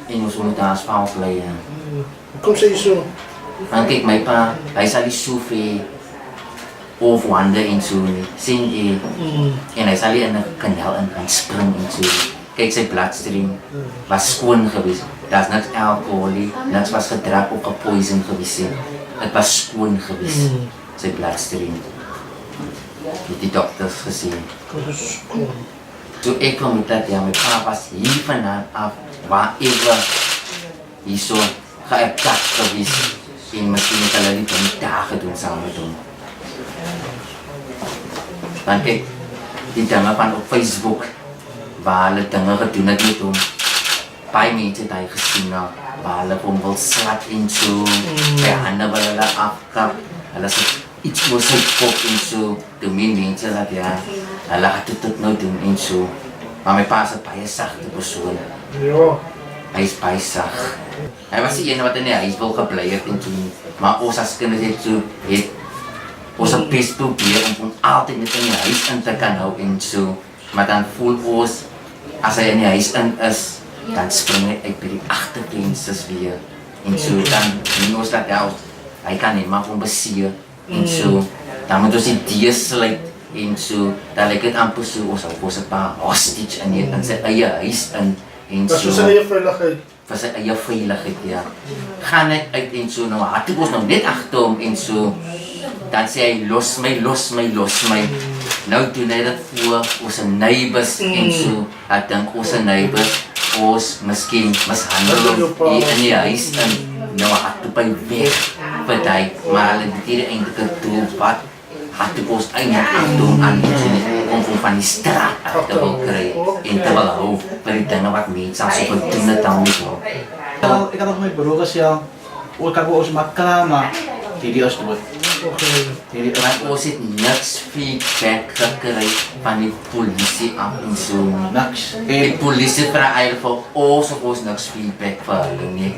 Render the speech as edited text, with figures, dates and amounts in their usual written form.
En ons moet daar asfalt lê. Kom sê jy so. Want kyk my pa, hy sal die soefie of wande en so nie. Sien jy? En hy sal nie in 'n kanaal in gaan spring en so. Kyk sy bloodstream was skoon geweest. Daar's niks alkohol nie, niks was gedruk of gepoison geweest nie. Dit was skoon geweest. Sy bloodstream. Die dokters gesê. Dit is skoon. So ek kwam met dat ja, my pa was hier vandaan af, waar ewe hier so geëpkat geweest. En miskien het hulle dit nie daar gedoen saam met hom. Want kijk, die dinge van op Facebook, waar hulle dinge gedoen het met hom. Baie mense het hy gesien, waar hulle hom wil slat en so, sy hande wil hulle afkap, hulle sê iets oor sy kop en so, toe min mense dat ja, hulle gaat dit nou doen en so. Maar my pa is 'n baie sagte persoon. Ja. Hy is baie sag. Hy was die ene wat in die huis wil gebly het en toen, maar ons as kinders het so, ons het best probeer om altyd net in die huis in te kan hou en so. Maar dan voel ons, as hy in die huis in is, dan spring hy uit by die agtervensters weer. En so, dan doen ons dat hy kan nie maar van beseer en so. Dan moet ons die deur sluit en so, dan lyk dit amper so, ons 'n paar hostage in sy eie huis in en Dat is so. vir sy eie veiligheid. Vir sy eie veiligheid, ja. Gaan net uit en so, nou had ons nou net agter hom en so. Dan sê hy, los my. Nou doen hy dit voor ons neighbors en so. Ek dink ons neighbors, ons miskien mishandel hom hier in die huis in. Nou had hy weg vir die, maar hulle het hier eintlik toe wat had ons eintlik agter hom aan om hom van die straat af te wil kry en te wil hou vir die dinge wat mense as op doen het dan met hom. Ik had nog mijn broer gezegd, ik heb ook maar klaar, maar die is dood. Want ons het niks feedback gekry van die polisie af en so. Niks. Die polisie vra eigenlijk voor ons of ons niks feedback vir hulle nie.